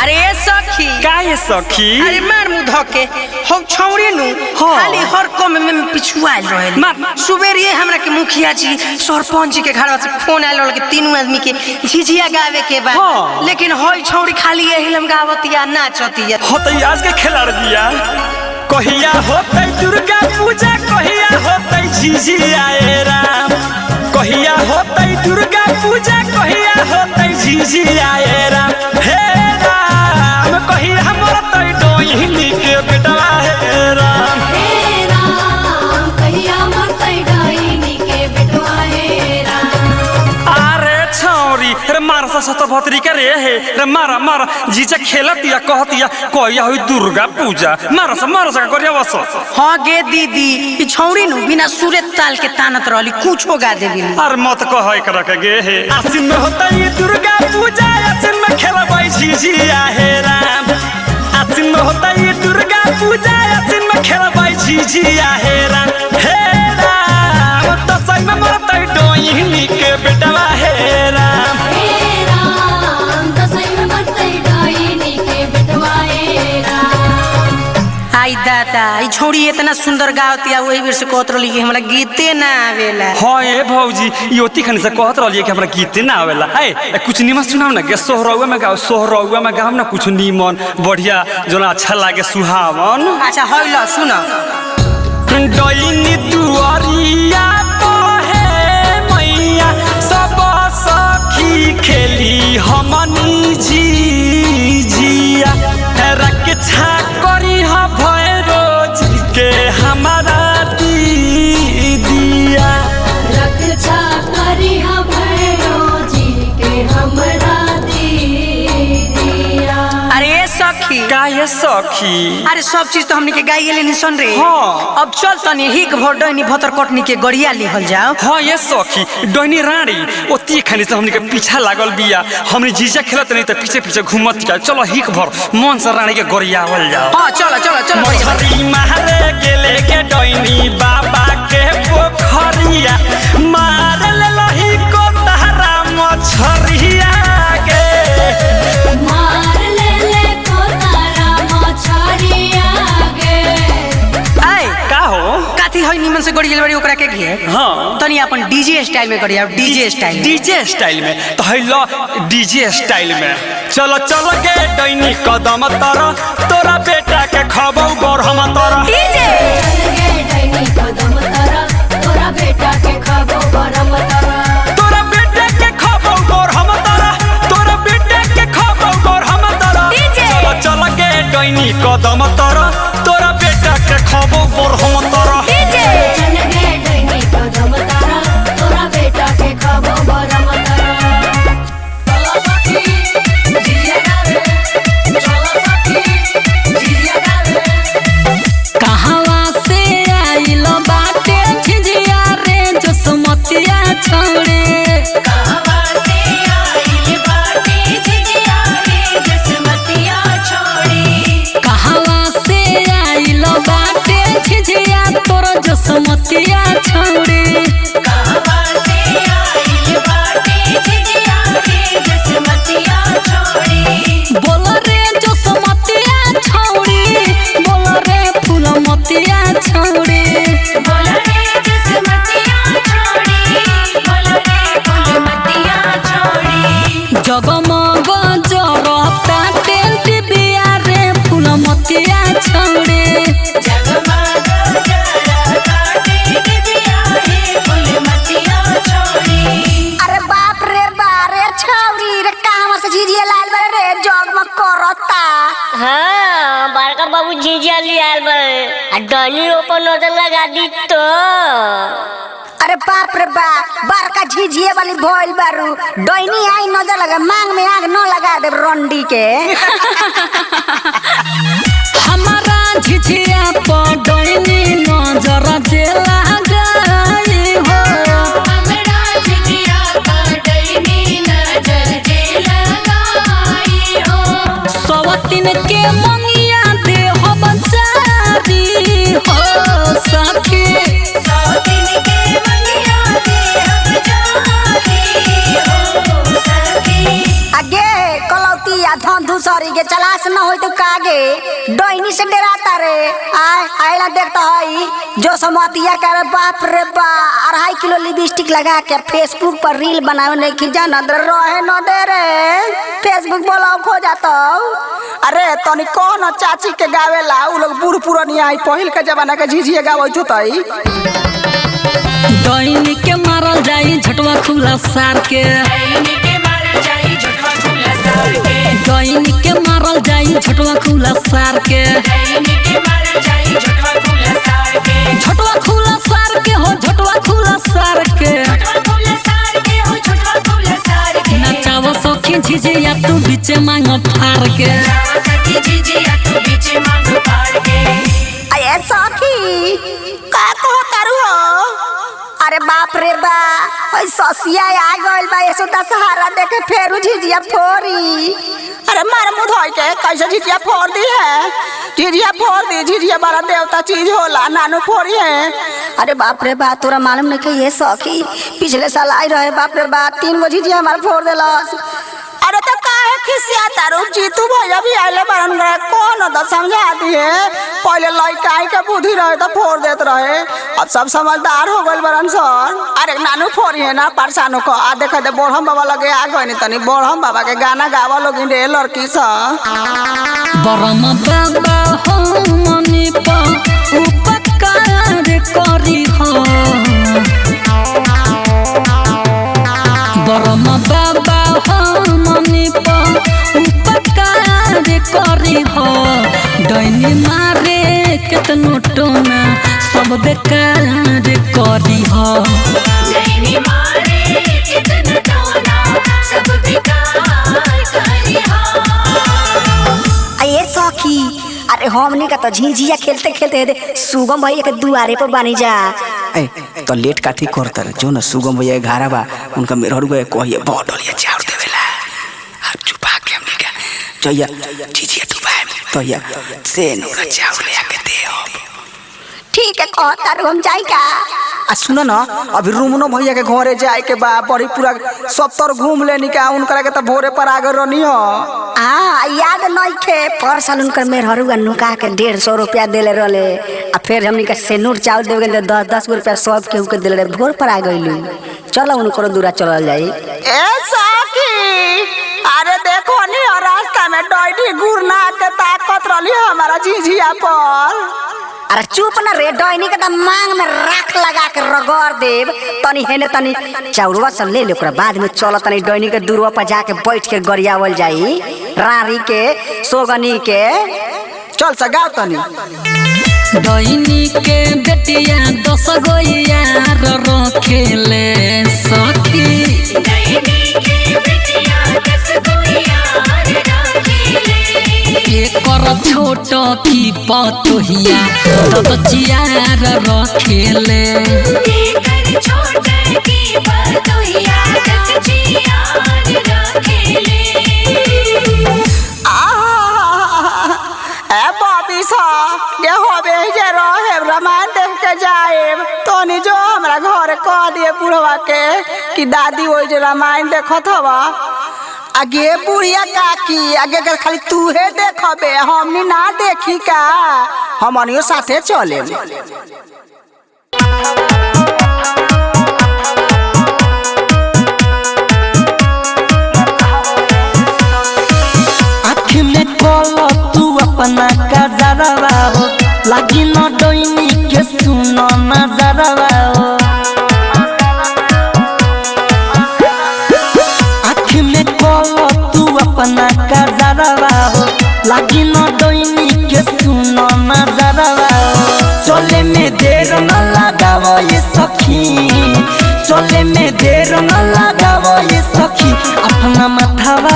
अरे सखी का ये सखी अरे मार मुंह धके हो छौरी नु हाँ। खाली हर कम में पिछुआल रहे मार। सुबेरिए हमरा के मुखिया जी सरपंच जी के घर से फोन आइल रहल के तीनों आदमी के झिझिया गावे के बा हाँ। लेकिन होई छौरी खाली यही लम गावतिया नाचतिया होतई आज के खिलाड़ दिया कहिया होतई दुर्गा पूजा कहिया होतई झिझिया ए राम कहिया होतई दुर्गा पूजा कहिया होतई झिझिया ए राम हे राम कहिया मरतई डोहिनी के बेटवा हे राम हे राम कहिया मरतई डाइनी के बेटवा हे राम अरे छौरी रे मारसा सतभत्री के रे हे रे मारा मारा जीजा खेलतिया कहतिया कहिया होई दुर्गा पूजा मारसा करिया बस हां गे दीदी ई छौरी नु बिना सुरे ताल के तानत रहली कुछो गा देबी अरे मत कह एकरा के गे हे आसिन में होता ये दुर्गा पूजा आसिन में खेलबै झिझिया हे राम आसिन में होता ये दुर्गा पूजा आसिन में खेलबै झिझिया हे राम दसई में मरतै डोहिनी के बेटवा हे राम दसई में मरतई डाइनी के बेटवा हे राम आई दादा ई छौरी इतना सुंदर गावतिया वही बेर से कहत रहली कि हमरा गीते ना आवेला हां ए भौजी योती खन से कहत रहलिए कि हमरा गीते ना आवेला ए कुछ निमन सुनाओ ना के सोहरौआ में गाओ ना कुछ निमन बढ़िया जोना अच्छा लागे सुहावन अच्छा होई ल सुन डोइनी दुआरिया तो है मैया सब सखी खेली हमनी झिझिया रक्षा करी ह भैरोज के हमारा दीदिया रक्षा करी ह भैरोजी के हमरा दीदिया अरे सब का ये सखी? अरे सब चीज तो हमनी के गाई गेले निसन रे। हाँ। अब चल तनी हिक भर डैनी भतर कटनी के गड़िया लिहल जाओ। हाँ ये सखी डैनी रानी ओती खानी से हमनी के पीछा लागल बिया। हमनी जीजा खेलत नहीं तो पीछे पीछे घूमत का। चलो हिक भर मन से रानी के गड़ियावल जाओ। हाँ चलो चलो चलो। मछरी मारे गेले के डैनी बाबा के पोखरिया मार ले लही को तारा मछरिया गे। मार ले को तारा मछरिया गे। आय का हो? काथी है निमन से गड़ी गेलबड़ी ओकरा के घे। हाँ तनी अपन डीजे स्टाइल में गड़िया डीजे स्टाइल। डीजे स्टाइल में तो हैलो डीजे स्टाइल में। चलो चलो गे डैनी कदम तोरा तोरा बेटा के खबौ बरहम तोरा। डीजे चल गे डैनी कदम तारा तोरा बेटा के खबो बरम तारा। तोरा बेटा के खबौ बरहम तोरा। तोरा बेटा के खबौ बरहम तोरा। चलो चलो गे डैनी कदम तोरा तोरा बेटा के खबौ बरहम तोरा। चल गे डैनी कदम तारा तोरा बेटा के खबो बरम तारा। चलो सखी जिया गावे। चलो सखी जिया गावे। कहवा से आइल बाटे झिझिया रे जसमतिया छोड़े। कहवा से आइल बाटे झिझिया रे जसमतिया छोड़ी। कहवा से आइल बाटे झिझिया तोर जसमतिया छोड़े। कहवा से आइल बाटे झिझिया रे जसमतिया छोड़ी। बोल रे जसमतिया छोड़ी। बोल रे फूलमतिया छोड़ी। बोल रे जसमतिया छोड़ी। बोल रे फूलमतिया छोड़ी। जगमग जरता टेंट बिया रे फूलमतिया छोड़ी। जगमग जरता टेंट बिया रे फूलमतिया छोड़ी। अरे बाप रे छौरी रे कहवा से झिझिया लाल बड़े रे जगमग करता। हाँ बड़का बाबू जीजा लियाल बड़े आ डैनी ऊपर नजर लगा दी तो। अरे बाप रे बाप बड़का झिझिया वाली भइल बारू। डैनी आई नजर लगा मांग में आग न लगा दे रंडी के। हमारा झिझिया पर डैनी नजर जे लगाई हो। हमरा झिझिया पर डैनी नजर जे लगाई हो। सवतिन के मंगिया दे हो बचारी हो सखी। सौतिन के मंगिया दे हम जारी हो सखी। आगे कलौती आ धन धुसरी के चलास न होई तो कागे डैनी से डराता रे। आयला देखता हई जो समतिया करे बाप रे बा 2.5 किलो लिपस्टिक लगा के फेसबुक पर रील बनावे नहीं की जाना रहे न दे रे। फेसबुक ब्लॉक हो जाता। अरे तनी कौन चाची के गावेला उ लोग बूढ़ पुरानिया आई पहिल के जमाना के झिझिया गावत होतई। डैनी के मारल जाई झटवा खुला सार के। डैनी के मारल जाई झटवा खुला सार के। डैनी के मारल जाई झटवा खुला सार के। डैनी के मारल जाई झटवा खुला सार के। झटवा खुला सार के हो झटवा खुला सार के। झटवा खुला सार के हो झटवा खुला सार के। नचाव सखी झिझिया तू बीचे मांग फार के। जावा सखी झिझिया तू बीच मांग फाड़ के। अये सखी का कहो तारू हो। अरे बाप रे बा ओई ससिया आ गइल बा ऐसो दशहरा देखे फेरू झिझिया फोरी। अरे मार मुंह धोई के कैसे झिझिया फोड़ दी है। झिझिया फोड़ दी। झिझिया बड़ा देवता चीज होला नानू फोड़ी है। अरे बाप रे बा तोरा मालूम नहीं कि ये सखी पिछले साल आई रहे बाप रे बा 3 गो झिझिया हमार फोड़ देलस। अरे तो काहे खिसिया तारू जीतू भैया भी आइले बारन रे कौन तो समझा दिए। पहले लइका आई के बुद्धि रहे तो फोड़ देत रहे अब सब समझदार हो गइल बारन सन। अरे नानू फोड़ी है ना परसानो को आ देखे दे बोढ़म बाबा लगे आ गइनी तनी बोढ़म बाबा के गाना गावा लोग रे लड़की स। बरम बाबा हो मनी पा उपकार करी हो। बरम बाबा हो मनी पा उपकार करी हो। डैनी मारे केतनो टोना सब बेकार करी हो। डैनी मारे कितन टोना सब बेकार करी हो। ये सखी हमनी का तो झिझिया खेलते खेलते सुगम भैया के दुआरे पर बानी जा। ए तो लेट काठी करता रे जो न सुगम भैया घारा बा उनका मेहर गए कहिए बहुत डलिया चाउर देवेला आ चुपा के हमनी का जइया झिझिया डुबाए तो या से नोरा चाउर ले आके दे। ठीक है कहता रू हम जाई का। आ सुनो ना अभी रूमनो भैया के घरे जाए के बा बड़ी पूरा 70 घूम लेनी का उनकरा के त भोरे पर आगे रहनी हो। याद नहीं थे पर साल उनकर मेहरुआ नुका के 150 रुपया देले रहले आ फिर हमनी का सेनूर चावल देवे के 10-10 रुपया सब केहू के देले भोर पर आ गइलू। चलो उनको दूरा चलल जाई। ए साकी अरे देखो नी रास्ता में डॉइडी गुरना के ताकत रहली हमारा झिझिया पर। अरे चुप ना रे डॉइनी के मांग में राख लगा के रगड़ देव तनी हेने तनी चाउरवा सब ले ले ओकरा बाद में चल तनी डॉइनी के दूरवा पर जाके बैठ के गरियावल जाई रारी के सोगनी के। चल सगाओ तनी डॉइनी के बेटिया 10 गो यार रखेले सखी एकर छोट की पतोहिया ददचियार रखेले बॉबी सा ये होबे जे रहे रामायण देख के जाए तोनी जो हमरा घर कह दिए बुढ़वा के कि दादी ओइ जे रामायण देखत हवा आगे बुढ़िया काकी आगे कर खाली तूहे देखबे हमनी ना देखी का हमनियो साथे चले। आँख में कल तू अपना कजरवा हो लागी न डोइनी के सुनो नजरवा हो। आँख में कल तू अपना कजरवा हो लागी न डोइनी के सुनो नजरवा हो। चले में देर न लगावो ये सखी चले में देर न लगावो ये सखी अपना मथवा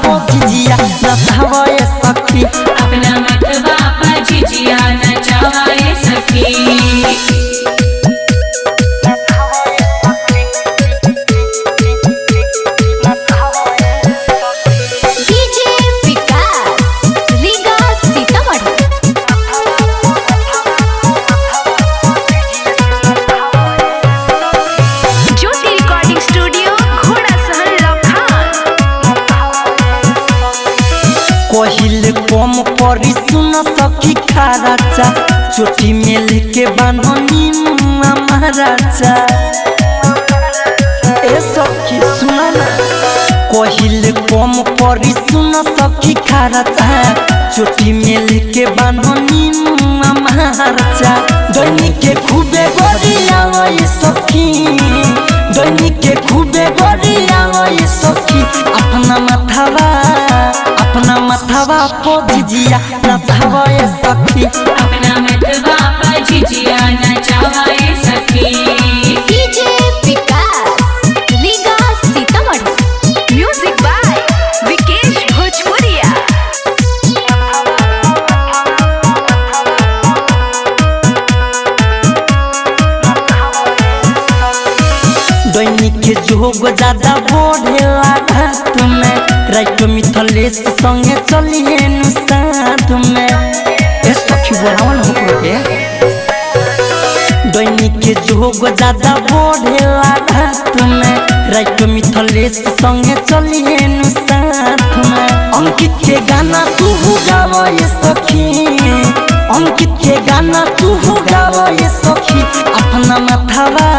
पोजिया नचावो ये सखी अपना मतवा पर झिझिया नचावा ये सखी। कहिल कम परी सुन सखी खाराचा चोटी में लेके बांधनी महाराजा। ए सखी सुना ना कहिल कम परी सुन सखी खाराचा चोटी में लेके बांधनी महाराजा। दैनी के खूबे गरिया ये सखी दैनी के खूबे गरिया ये सखी अपना मथवा पोजिया नचावा ये सखी अपना मतवा पर झिझिया नचावा ये सखी। DJ Vikas Riga Sitamarhi music by Vikesh Bhojpuriya. दैनी के जोग ज्यादा बढ़ेला घाट में रात मिथलेश संगे चलिए नु साथ में। ए सखी बोलावन हो के दैनी के जोग ज्यादा बढ़ेला घाट में रात मिथलेश संगे चलिए नु साथ में। अंकित के गाना तू गावो ये सखी अंकित के गाना तू गावो ये सखी अपना मथवा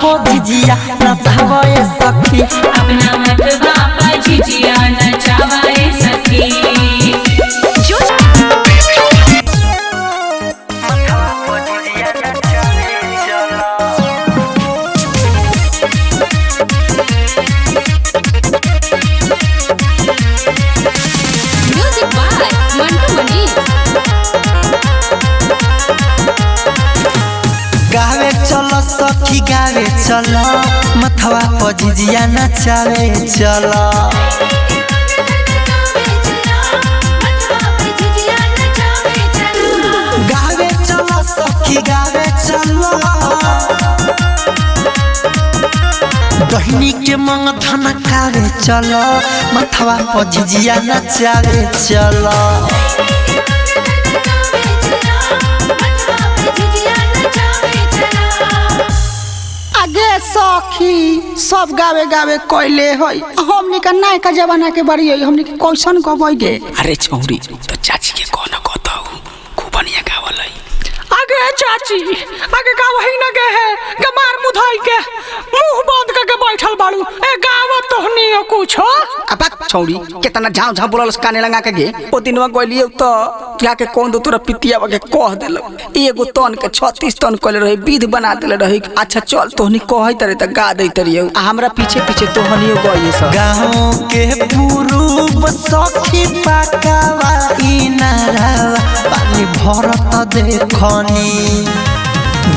पोजिया नचावा ये सखी अपना मतवा पर झिझिया नचावा ये सखी। म्यूजिक बाय मंटू मनी। गावे चलो सखी गावे चलो मथवा पोजिया नचावे चलो। सखी गावे चलो दहनी के मंग धन कावे चलो मथवा पर झिझिया नचावे चलो आगे सखी सब गावे गावे कोइले होई हमनी का नायका जमाना के बारी होई हमनी के कैसन गबई गे। अरे छौरी तो चाची के कौन कहताऊ खूब बढ़िया गावल है। आगे चाची आगे गाँव ही न गे है गमार मुधाई के मुंह बंद करके बैठल बाड़ू ए गाँव तो नहीं कुछ हो। अब छौरी कितना झाव झाव बोलल काने लगा के गे ओ दिनवा गइलिए तो क्या के कौन दो तोरा पितिया के कह देलक एगो तन के 36 तन कइले रहे विध बना देले रहे। अच्छा चल तोहनी कहै तरे त गा दै तरियो आ हमरा पीछे पीछे तोहनियो गइए सब गाँव के पुरूब सखी पाकावा इनारावा पानी भरत देखनी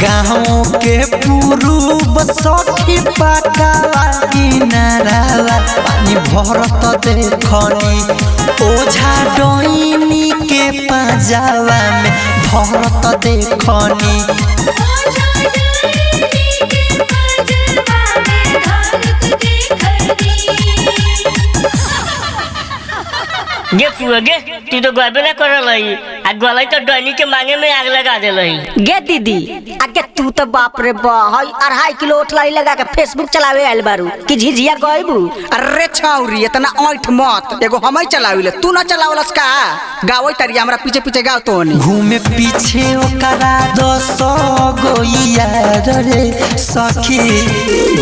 गाँव के पुरूब सखी पाकावा इनारावा पानी भरत देखनी ओझा डोइनी के पाजावा में भरत देखनी गे फुआ गे तू तो गबे ना करल हई आ गलई तो डनी के मांगे में आग लगा देलई। गे दीदी आगे तू तो बाप रे बाई 2.5 किलो ओठलाई लगा के फेसबुक चलावे आइल बारू कि झिझिया गइबू। अरे छौरी इतना ऐठ मत एगो हमई चलाविले तू ना चलावलस का गावई तरिया हमरा पीछे पीछे गाव तोहनी घूमे पीछे ओकरा 10 गो यार रे सखी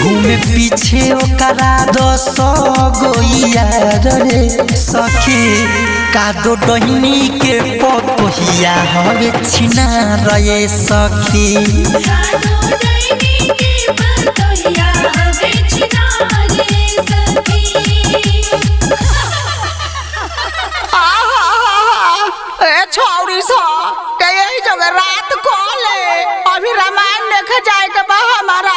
घूमे पीछे ओकरा 10 गो यार रे सखी कादो डहिनी के पतोहिया हवे छिना रे सखी ए छौरी सा के यही जगह रात कोले अभी रामायण देखे जाए के बा हमारा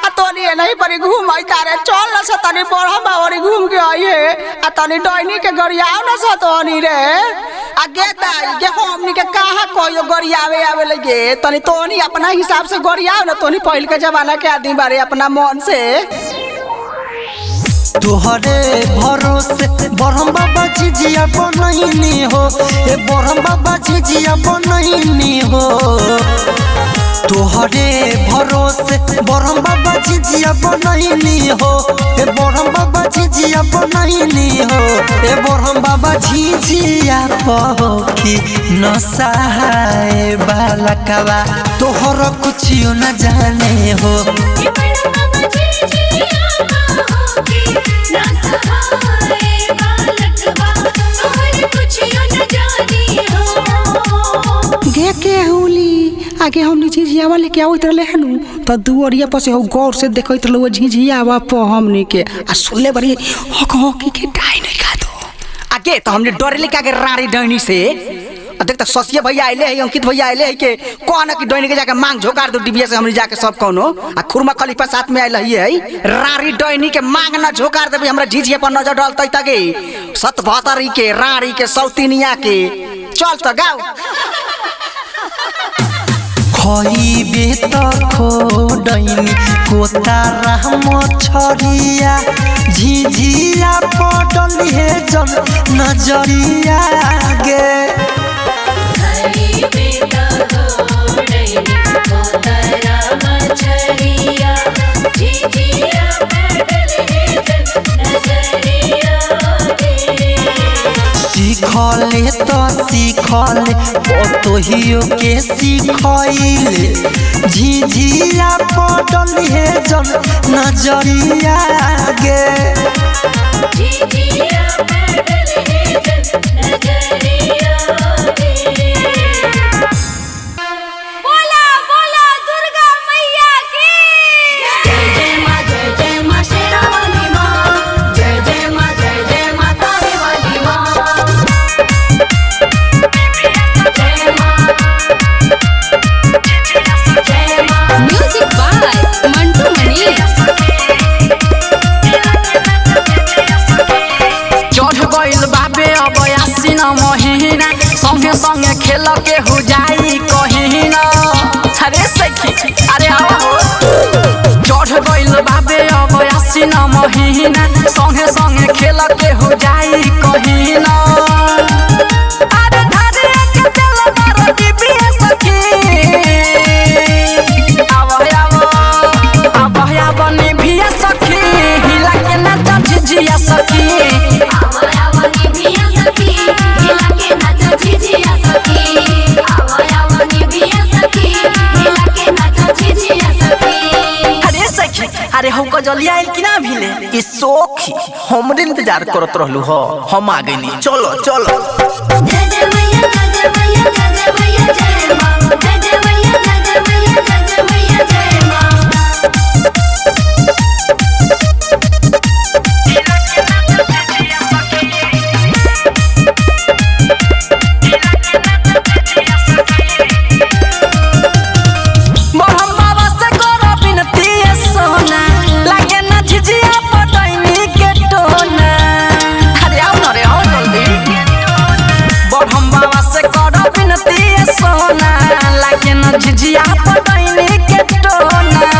आ तोनी नहीं परी घूम आई तारे चल न से तनी बड़ा बावरी घूम के आइए आ तनी डैनी के गरियाव न से तोनी रे आ गे दाई गे हमनी के कहां कोयो गरियावे आवे लगे तनी तोनी अपना हिसाब से गरियाव न तोनी पहिल के जमाना के आदमी बारे अपना मन से तोहरे भरोसे बरहम बाबा झिझिया बनैनी हो ए बरहम बाबा झिझिया बनैनी हो तोहरे भरोसे बरहम बाबा झिझिया बनैनी हो ए बरहम बाबा झिझिया बनैनी हो ए बरहम बाबा झिझिया पहोखी न सहाय बालकवा तोहर कुछियो न जाने हो देखे हुली आगे हम झिझियावा लेके आवत रहले हनु तो दुअरिया पर से गौर से देखत रहलो झिझियावा प हमनी के आ सुनले बड़ी हक के डाई नहीं खा दो आगे तो हमने डर लेके आगे रारी डैनी से देख तो ससिया भैया आइले है अंकित भैया आइले है के कहना कि डैनी के जाके मांग झोकार दो डिबिया से हमने जाके सब कोनो आ खुरमा खलीफा साथ में आइल है रारी डैनी के मांग ना झोकार देबे हमरा झिझिया पर नजर डालतै तगे सतभतरी के रारी के सौतिनिया के चल तो गाओ खइबे त खोडैनी कोतारा मछरिया झिझिया पडल हे जन नजरिया गे सीखले तो सीखले पतोहियो के सीखले झिझिया पडल हे जन नजरिया गे झिझिया पडल हे जन नजरिया गे बोला बोला दुर्गा मैया की जय जय मां शेरा वाली मां जय मां तारे वाली मां म्यूजिक बाय मंटू मनी चढ़ गइल बाबे अब आसीन महीना संगे संगे खेल के हो जाई कहीना महीना संगे संगे खेल के हो जाई कहीना अरे धारे के चल मारो टीवी सखी आवा निभिया सखी हिला के नाचा झिझिया सखी आवा निभिया सखी हिला के नाचा झिझिया सखी आवा निभिया सखी हिला के नाचा झिझिया सखी। अरे सखी अरे हमको जल्दी आइल कि ना भिले ई सोखी हमरे इंतजार करत रहलू हो हम आ गइनी चलो चलो जय जय मैया जय जय मैया जय जय मैया जय मां जय जय मैया जय जय मैया जय जय मैया जय मां। झिझिया पटैनी के टोना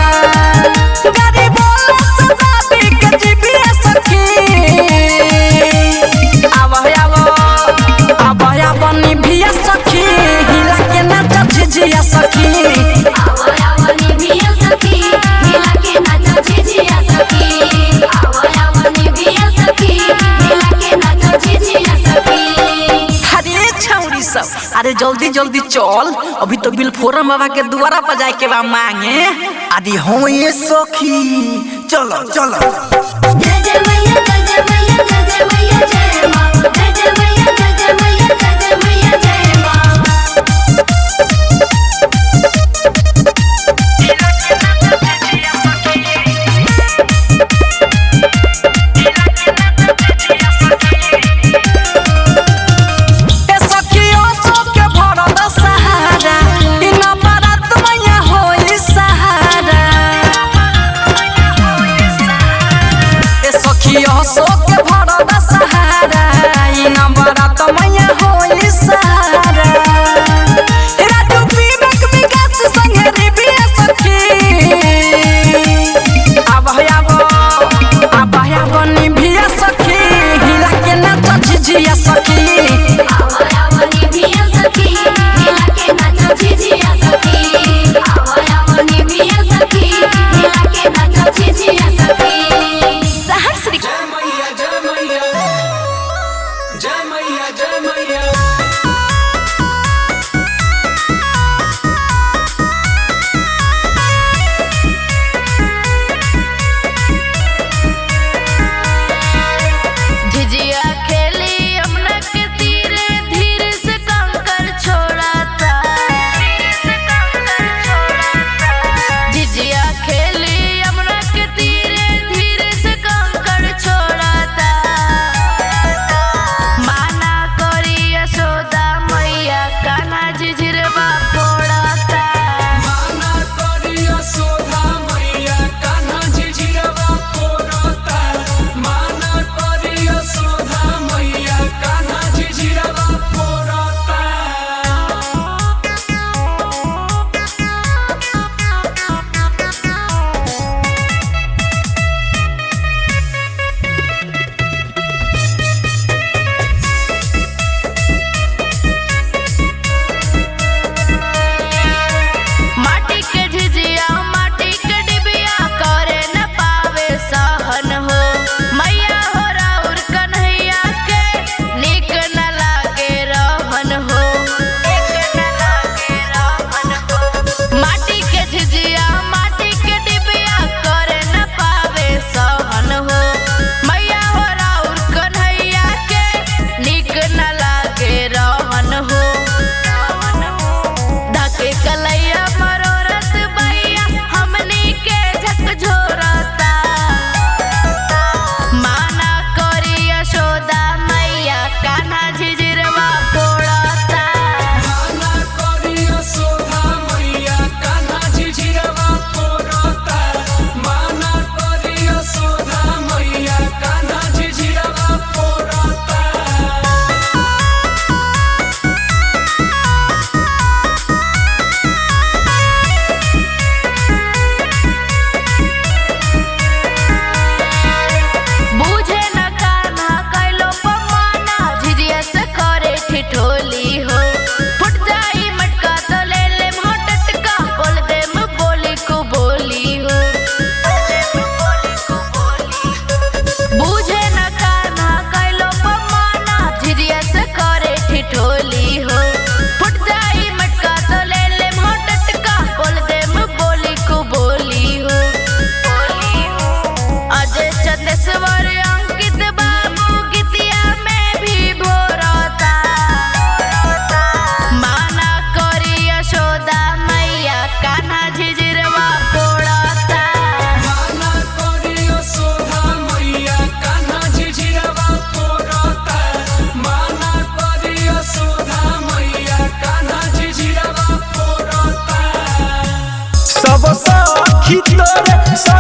गाड़ी बोला सजाबी के जीबिया सखी आवा निभिया सखी हिला के नाचा झिझिया सखी आवा निभिया सखी हिला के नाचा झिझिया सखी आवा निभिया सखी हिला के नाचा झिझिया सखी। अरे छौरी सब अरे जल्दी जल्दी चल अभी तो बिलफोरम बाबा के द्वारा पर जाए के बा मांगे आदि हो ये सखी चलो चलो जय जय मैया जय जय मैया जय जय मैया जय मां जय जय मैया जय जय मैया जय जय मैया जय मां। सो के भरदा सहारा ई नंबर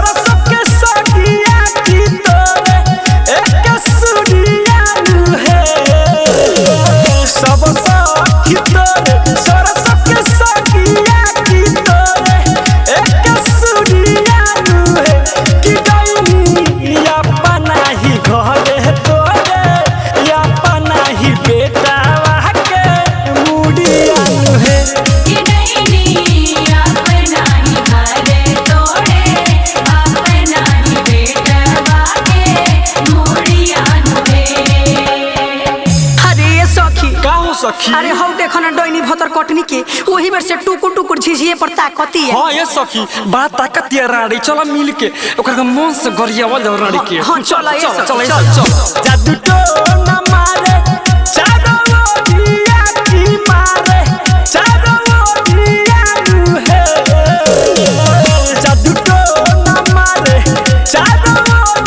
सरसों के सगिया की तोरे एक सुरिया है सब सखी तोरे सरसों के सगिया की तोरे एक सुरिया है कि गईनी या पनाही घरे तोरे या पनाही बेटा के मुड़िया है कि गईनी या पनाही घरे तोरे अपना ही बेटा के मुड़िया है। अरे ये सखी का हो सखी अरे हौ देखो ना डोइनी भतर कटनी के वही बेर से टुकुर टुकुर झिझिए पर ताकती है। हाँ ये सखी बात ताकत ये राड़ी चलो मिल के ओकर के मन से गरियावल जाओ राड़ी के हाँ, चलो, ये सब, चलो चलो। जादू तो न मारे चारो दिया की मारे चारो दिया है जादू तो न मारे चारो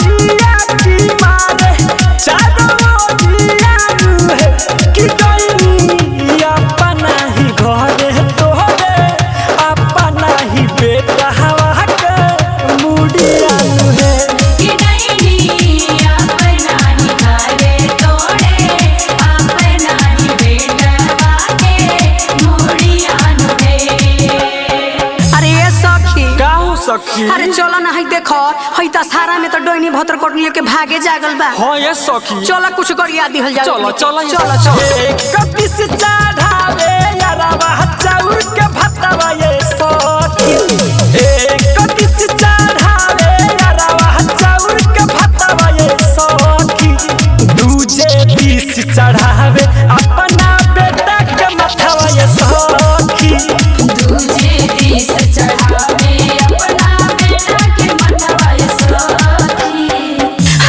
दिया की मारे चारो दिया है कि गईनी अपना ही घरे तोरे अपना ही बेटा के मुड़िया है कि गईनी या पनाही घरे तोरे अपना ही बेटा के मुड़िया है। अरे ये सखी का हो सखी अरे चलो ना हई देखो हई दशहरा में तो डोइनी भतर कटनी के भागे जागल बा। हाँ ये सखी चलो कुछ गरिया दिहल जाओ। चलो चलो चलो चलो एक कपिस चढ़ावे यारावा चाउर के भतवा ये सखी एक कपिस चढ़ावे यारावा चाउर के भतवा ये सखी दूजे बीस चढ़ावे अपना बेटा के मथवा ये सखी दूजे दिस चढ़ावे अपना बेटा के मनवा सखी।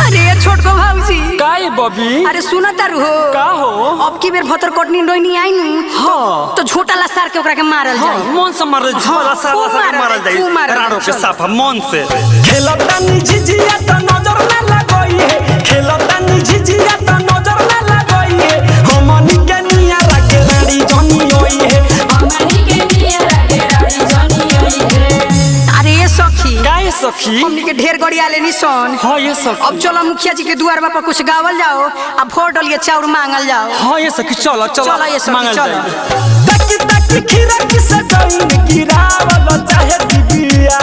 अरे ये छोटको भाऊजी काई बबी अरे सुना तारू हो का हो अब की बेर भतर कटनी डोइनी आई नु हाँ तो झोटा ला सार के ओकरा के मारल हाँ, जाई। मन से मारल झोला साला खूब साला मारल खूब जाई मारल राड़ो के चलो। साफा मन से खेलता नि झिझिया त नजर ना लगई है खेलता नि झिझिया त नजर ना लगई है हमनी के निया लागे रानी जनी होई है हमनी के लिए रागे रानी जनी होई है। अरे ये सखी काहे सखी हमनी के ढेर गरिया लेनी सन। हाँ ये सखी अब चलो मुखिया जी के दुआर पर कुछ गावल जाओ अब भोट डलिए चाउर मांगल जाओ। हाँ ये सखी चलो चलो चलो ये सखी, मांगल चलो। जाई। तकी तकी खीरा किसे डोइन गिरावल चाहे दिबिया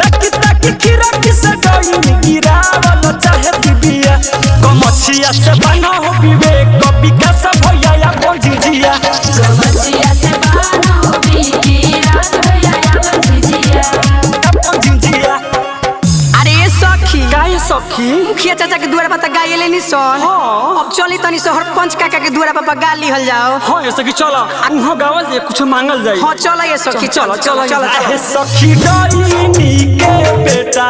तकी तकी खीरा किसे डोइन गिरावल चाहे दिबिया कमछिया से बना हो विवेक विकास भैया या पंजीजिया बचिया से बाना हो बीकी रात भैया या बचिया। पंजीजिया अरे ये सखी का ये सखी मुखिया चाचा के दुआर पर गाये लेनी सन। हाँ। अब चली तनी शहर पंच काका के दुआर पर गा लिहल जाओ। हाँ ये सखी चलो उहाँ गावल जाए कुछ मांगल जाए हाँ चलो ये सखी चलो चलो चलो सखी डोइनी के बेटा